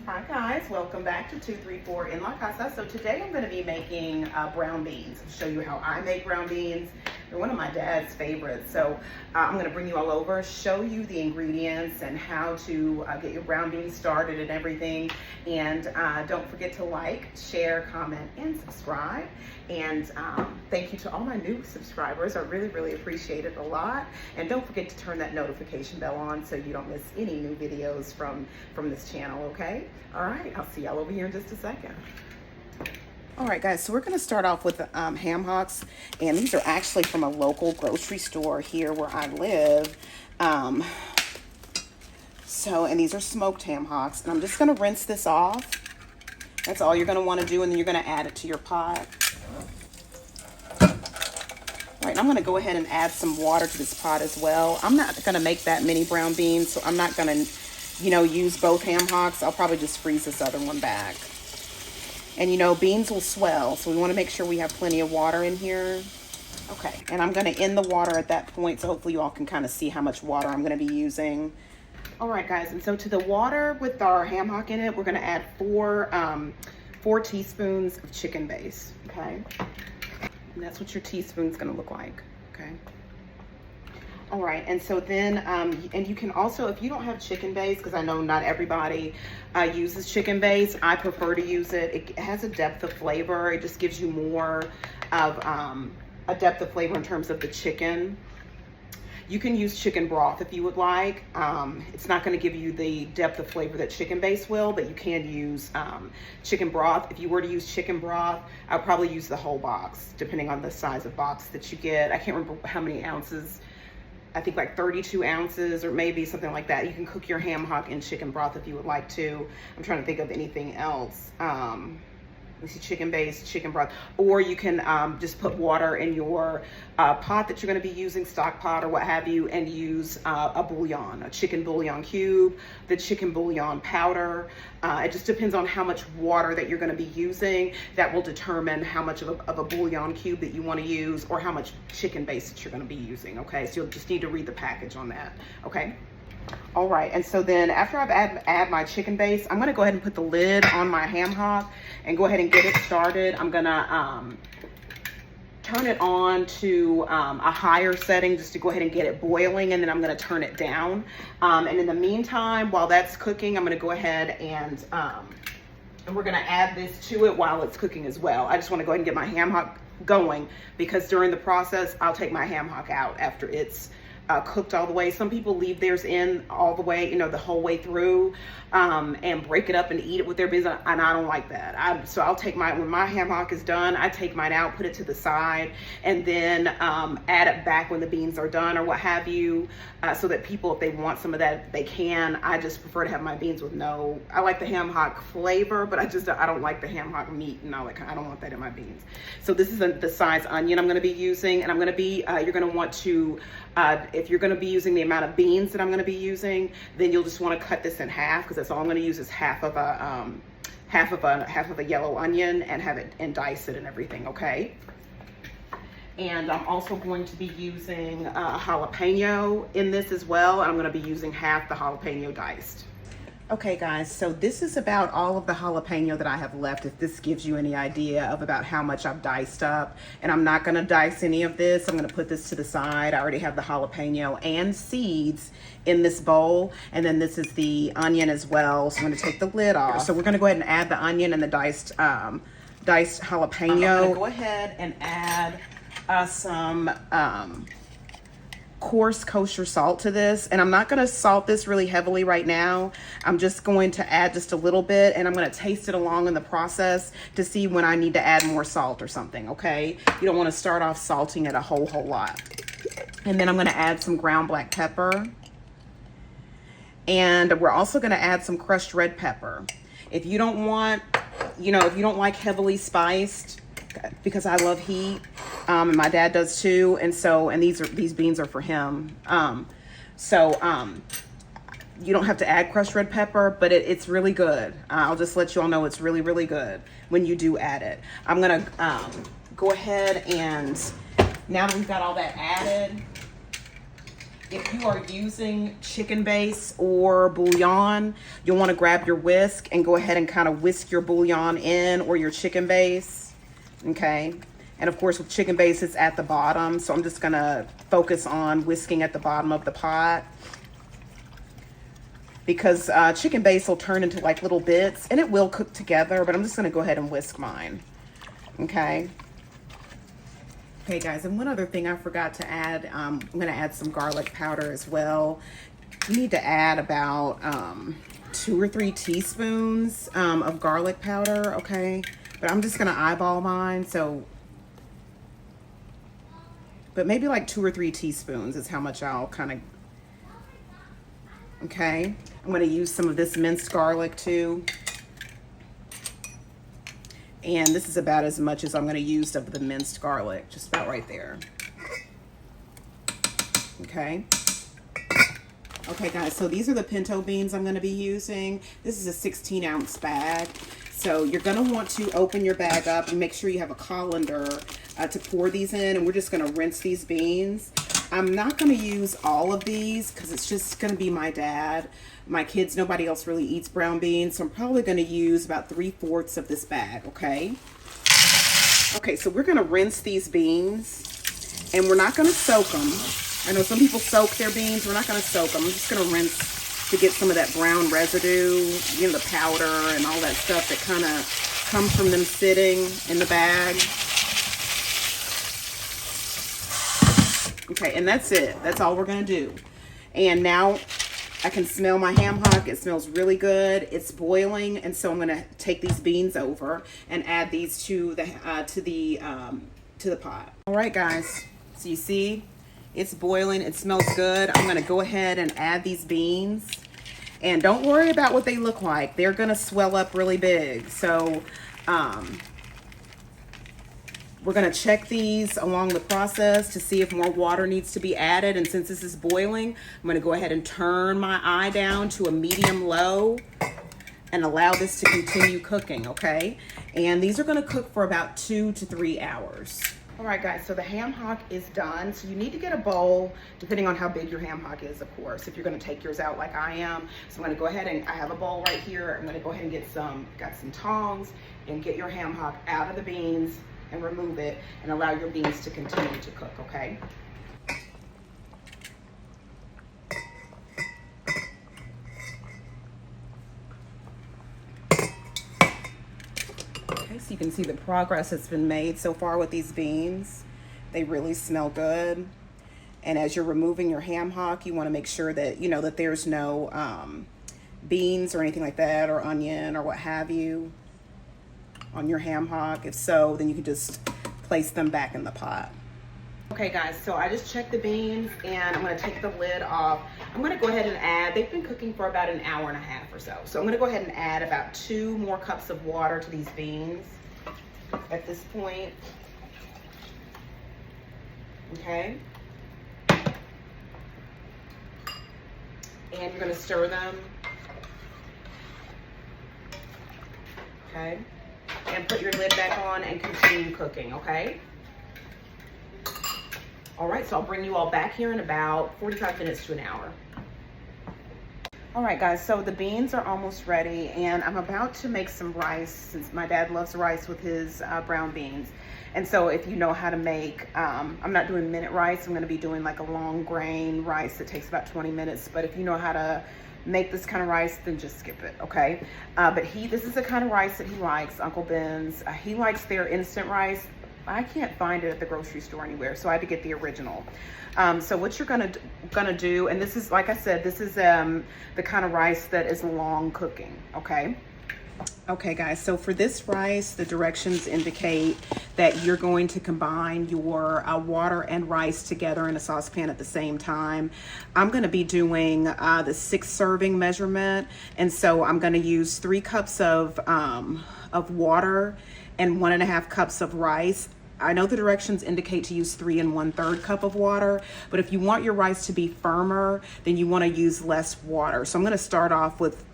Hi guys, welcome back to 234 in La Casa. So today I'm going to be making brown beans. I'll show you how I make brown beans. They're one of my dad's favorites. So I'm going to bring you all over, show you the ingredients and how to get your brown beans started and everything. And don't forget to like, share, comment, and subscribe. And thank you to all my new subscribers. I really appreciate it a lot. And don't forget to turn that notification bell on so you don't miss any new videos from this channel, okay? All right, I'll see y'all over here in just a second. All right, guys, so we're going to start off with the ham hocks, and these are actually from a local grocery store here where I live. And these are smoked ham hocks, and I'm just going to rinse this off. That's all you're going to want to do, and then you're going to add it to your pot. All right, I'm going to go ahead and add some water to this pot as well. I'm not going to make that many brown beans, so I'm not going to, use both ham hocks. I'll probably just freeze this other one back. And beans will swell, so we want to make sure we have plenty of water in here. Okay, and I'm going to end the water at that point, so hopefully you all can kind of see how much water I'm going to be using. All right, guys, and so to the water with our ham hock in it, we're going to add four teaspoons of chicken base, okay? And that's what your teaspoon's going to look like, okay? All right, and so then, and you can also, if you don't have chicken base, because I know not everybody uses chicken base, I prefer to use it. It has a depth of flavor. It just gives you more of a depth of flavor in terms of the chicken. You can use chicken broth if you would like. It's not going to give you the depth of flavor that chicken base will, but you can use chicken broth. If you were to use chicken broth, I'll probably use the whole box, depending on the size of box that you get. I can't remember how many ounces. I think like 32 ounces or maybe something like that. You can cook your ham hock in chicken broth if you would like to. I'm trying to think of anything else. Let me see, chicken base, chicken broth, or you can just put water in your pot that you're going to be using, stock pot or what have you, and use a bouillon, a chicken bouillon cube, the chicken bouillon powder. It just depends on how much water that you're going to be using. That will determine how much of a bouillon cube that you want to use or how much chicken base that you're going to be using, okay? So you'll just need to read the package on that, okay? All right, and so then after I've add my chicken base, I'm gonna go ahead and put the lid on my ham hock and go ahead and get it started. I'm gonna turn it on to a higher setting just to go ahead and get it boiling, and then I'm gonna turn it down. And in the meantime, while that's cooking, I'm gonna go ahead and we're gonna add this to it while it's cooking as well. I just wanna go ahead and get my ham hock going because during the process, I'll take my ham hock out after it's cooked all the way. Some people leave theirs in all the way, the whole way through, and break it up and eat it with their beans, and I don't like that. So I'll take when my ham hock is done, I take mine out, put it to the side, and then add it back when the beans are done or what have you, so that people, if they want some of that, they can. I just prefer to have my beans with I like the ham hock flavor, but I don't like the ham hock meat and all that. I don't want that in my beans. So this is the size onion I'm going to be using, and I'm going to be, you're going to want to, if you're going to be using the amount of beans that I'm going to be using, then you'll just want to cut this in half, because that's all I'm going to use is half of a yellow onion and dice it and everything, okay? And I'm also going to be using a jalapeno in this as well. I'm going to be using half the jalapeno diced. Okay guys, so this is about all of the jalapeno that I have left, if this gives you any idea of about how much I've diced up. And I'm not gonna dice any of this. I'm gonna put this to the side. I already have the jalapeno and seeds in this bowl. And then this is the onion as well. So I'm gonna take the lid off. So we're gonna go ahead and add the onion and the diced jalapeno. I'm gonna go ahead and add some coarse kosher salt to this, and I'm not going to salt this really heavily right now. I'm just going to add just a little bit, and I'm going to taste it along in the process to see when I need to add more salt or something, okay? You don't want to start off salting it a whole lot. And then I'm going to add some ground black pepper, and we're also going to add some crushed red pepper. If you don't want, if you don't like heavily spiced, because I love heat, and my dad does too, and these beans are for him. You don't have to add crushed red pepper, but it's really good. I'll just let you all know it's really good when you do add it. I'm gonna go ahead and now that we've got all that added, If you are using chicken base or bouillon, you'll want to grab your whisk and go ahead and kind of whisk your bouillon in, or your chicken base, okay? And of course with chicken base, it's at the bottom, so I'm just gonna focus on whisking at the bottom of the pot, because chicken base will turn into like little bits, and it will cook together, but I'm just gonna go ahead and whisk mine, okay? Okay guys, and one other thing I forgot to add, I'm gonna add some garlic powder as well. You need to add about 2 or 3 teaspoons of garlic powder, okay? But I'm just gonna eyeball mine, so, but maybe like 2 or 3 teaspoons is how much I'll kind of, okay? I'm gonna use some of this minced garlic too. And this is about as much as I'm going to use of the minced garlic, just about right there. Okay. Okay, guys, so these are the pinto beans I'm going to be using. This is a 16-ounce bag. So you're going to want to open your bag up and make sure you have a colander to pour these in. And we're just going to rinse these beans. I'm not going to use all of these because it's just going to be my dad. My kids, nobody else really eats brown beans, so I'm probably going to use about 3/4 of this bag, okay? Okay, so we're going to rinse these beans, and we're not going to soak them. I know some people soak their beans. We're not going to soak them. I'm just going to rinse to get some of that brown residue, you know, the powder and all that stuff that kind of comes from them sitting in the bag. Okay, and that's it. That's all we're going to do. And now I can smell my ham hock. It smells really good. It's boiling, and so I'm going to take these beans over and add these to the pot. All right, guys. So you see, it's boiling. It smells good. I'm going to go ahead and add these beans, and don't worry about what they look like. They're going to swell up really big. So we're going to check these along the process to see if more water needs to be added. And since this is boiling, I'm going to go ahead and turn my eye down to a medium-low and allow this to continue cooking, okay? And these are going to cook for about 2 to 3 hours. All right, guys, so the ham hock is done. So you need to get a bowl, depending on how big your ham hock is, of course, if you're going to take yours out like I am. So I'm going to go ahead and I have a bowl right here. I'm going to go ahead and get some tongs and get your ham hock out of the beans and remove it and allow your beans to continue to cook, okay? Okay, so you can see the progress that's been made so far with these beans. They really smell good. And as you're removing your ham hock, you want to make sure that, you know, that there's no beans or anything like that, or onion or what have you on your ham hock. If so, then you can just place them back in the pot. Okay guys, so I just checked the beans and I'm going to take the lid off. I'm going to go ahead and add, they've been cooking for about an hour and a half or so. So I'm going to go ahead and add about 2 more cups of water to these beans at this point. Okay. And you're going to stir them. Okay. And put your lid back on and continue cooking, okay? All right, so I'll bring you all back here in about 45 minutes to an hour. All right, guys, so the beans are almost ready, and I'm about to make some rice, since my dad loves rice with his brown beans. And so if you know how to make, I'm not doing minute rice, I'm gonna be doing like a long grain rice that takes about 20 minutes, but if you know how to make this kind of rice, then just skip it, okay? But this is the kind of rice that he likes, Uncle Ben's. He likes their instant rice. I can't find it at the grocery store anywhere, so I had to get the original. So what you're gonna do, and this is, like I said, this is the kind of rice that is long cooking, okay? Okay guys, so for this rice, the directions indicate that you're going to combine your water and rice together in a saucepan at the same time. I'm going to be doing the 6 serving measurement, and so I'm going to use 3 cups of water and 1.5 cups of rice. I know the directions indicate to use 3 1/3 cup of water, but if you want your rice to be firmer, then you want to use less water. So I'm going to start off with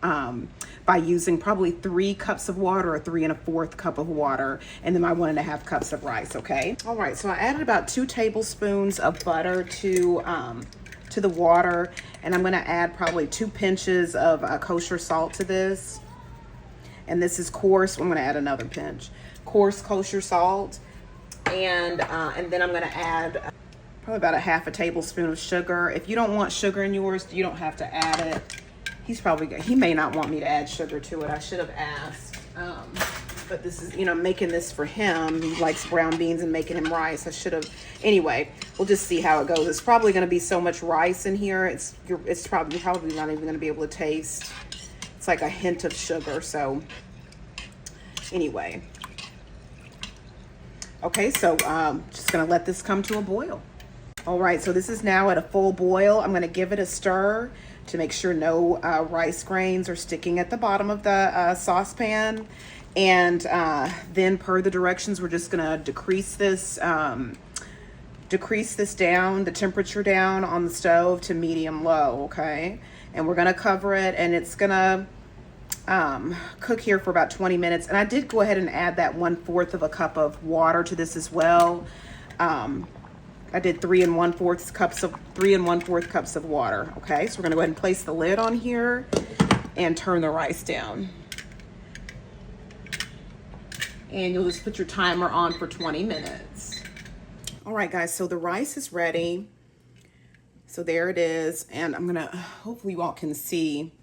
by using probably 3 cups of water or 3 1/4 cup of water, and then my 1.5 cups of rice. Okay. All right. So I added about 2 tablespoons of butter to to the water, and I'm going to add probably 2 pinches of kosher salt to this. And this is coarse. I'm going to add another pinch. Coarse kosher salt. And then I'm going to add probably about a half a tablespoon of sugar. If you don't want sugar in yours, you don't have to add it. He may not want me to add sugar to it. I should have asked. But this is, you know, making this for him. He likes brown beans and making him rice. I should have. Anyway, we'll just see how it goes. It's probably going to be so much rice in here. You're probably not even going to be able to taste. It's like a hint of sugar. So anyway. Okay, so just going to let this come to a boil. All right, so this is now at a full boil. I'm going to give it a stir to make sure no rice grains are sticking at the bottom of the saucepan. And then per the directions, we're just going to decrease this down, the temperature down on the stove to medium low, okay? And we're going to cover it, and it's going to cook here for about 20 minutes. And I did go ahead and add that 1/4 of a cup of water to this as well. I did 3 1/4 cups of water. Okay, so we're gonna go ahead and place the lid on here and turn the rice down. And you'll just put your timer on for 20 minutes. All right, guys, so the rice is ready. So there it is. And I'm gonna, hopefully you all can see.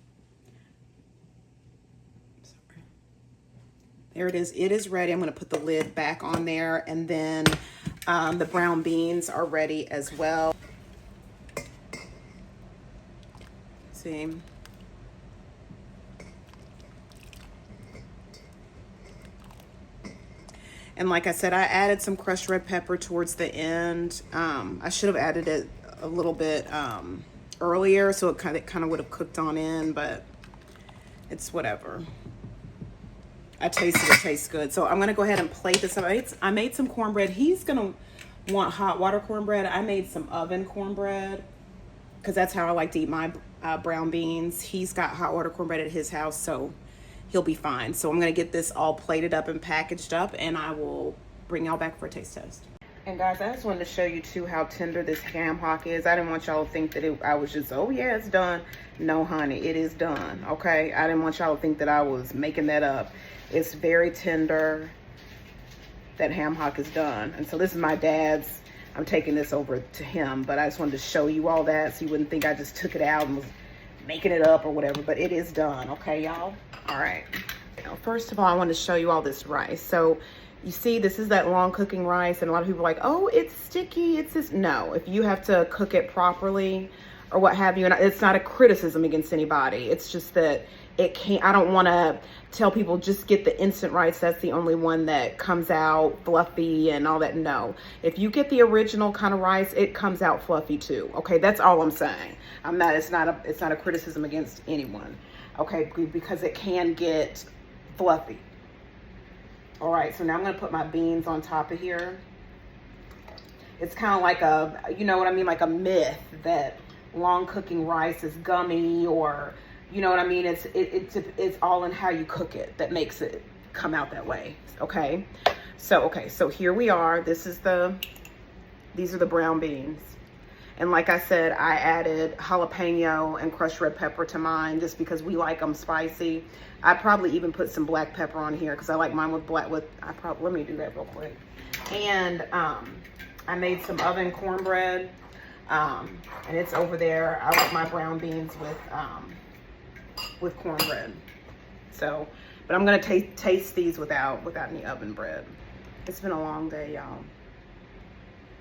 There it is. It is ready. I'm gonna put the lid back on there, and then the brown beans are ready as well. See. And like I said, I added some crushed red pepper towards the end. I should have added it a little bit earlier, so it kind of would have cooked on in, but it's whatever. I tasted it tastes good. So I'm going to go ahead and plate this up. I made some cornbread. He's going to want hot water cornbread. I made some oven cornbread because that's how I like to eat my brown beans. He's got hot water cornbread at his house, so he'll be fine. So I'm going to get this all plated up and packaged up, and I will bring y'all back for a taste test. And guys, I just wanted to show you too how tender this ham hock is. I didn't want y'all to think that I was just, oh yeah, it's done. No, honey, it is done, okay? I didn't want y'all to think that I was making that up. It's very tender. That ham hock is done. And so this is my dad's. I'm taking this over to him, but I just wanted to show you all that so you wouldn't think I just took it out and was making it up or whatever, but it is done, okay, y'all? All right. Now, first of all, I want to show you all this rice. So you see, this is that long cooking rice, and a lot of people are like, oh, it's sticky, it's this. No, if you have to cook it properly or what have you, and it's not a criticism against anybody, it's just that it can't, I don't want to tell people just get the instant rice, that's the only one that comes out fluffy and all that. No, if you get the original kind of rice, it comes out fluffy too, okay? That's all I'm saying. It's not a criticism against anyone, okay? Because it can get fluffy. All right, so now I'm gonna put my beans on top of here. It's kind of like a, you know what I mean, like a myth that long cooking rice is gummy, or you know what I mean? It's all in how you cook it that makes it come out that way. Okay. So here we are. These are the brown beans. And like I said, I added jalapeno and crushed red pepper to mine just because we like them spicy. I probably even put some black pepper on here because I like mine with let me do that real quick. And I made some oven cornbread. And it's over there. I like my brown beans with cornbread. So, but I'm gonna taste these without any oven bread. It's been a long day, y'all.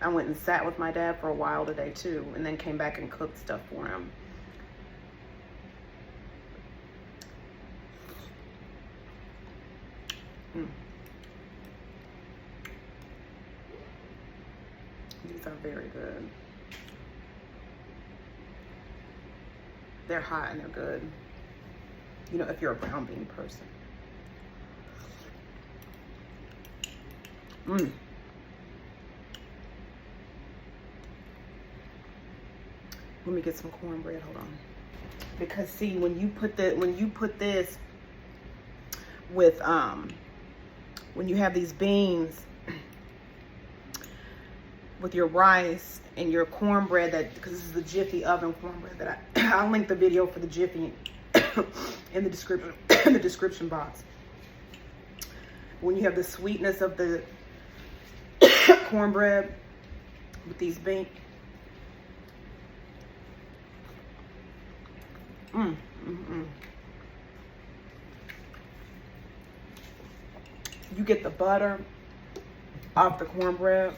I went and sat with my dad for a while today too, and then came back and cooked stuff for him. These are very good. They're hot and they're good. You know, if you're a brown bean person. Let me get some cornbread, hold on. Because see, when you put this with when you have these beans, with your rice and your cornbread, that because this is the Jiffy oven cornbread that I'll link the video for the Jiffy in the description in the description box. When you have the sweetness of the cornbread with these beans, you get the butter off the cornbread,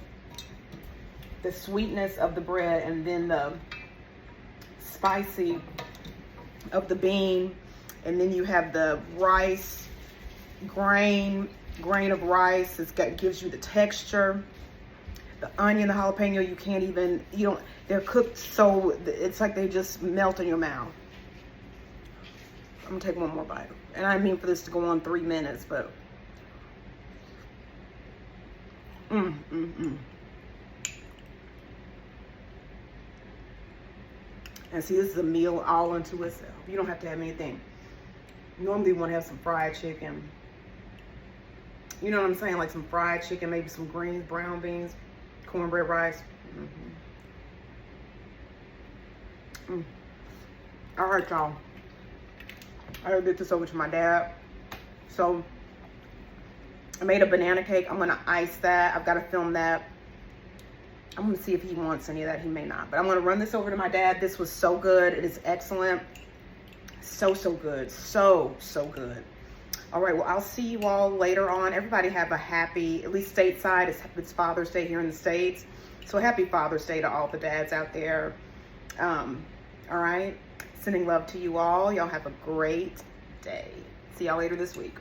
the sweetness of the bread, and then the spicy of the bean, and then you have the rice grain of rice. Gives you the texture. The onion, the jalapeno, you can't even, they're cooked so it's like they just melt in your mouth. I'm gonna take one more bite, and I mean for this to go on 3 minutes, but and see, this is a meal all unto itself. You don't have to have anything. Normally you want to have some fried chicken, you know what I'm saying, like some fried chicken, maybe some greens, brown beans, cornbread, rice. All right, y'all, I gotta get this over to my dad. So I made a banana cake. I'm gonna ice that. I've got to film that. I'm gonna see if he wants any of that. He may not, but I'm gonna run this over to my dad. This was so good. It is excellent. So good. So good. All right, well, I'll see you all later on. Everybody have a happy, at least stateside, it's Father's Day here in the States. So happy Father's Day to all the dads out there. All right, sending love to you all. Y'all have a great day. See y'all later this week.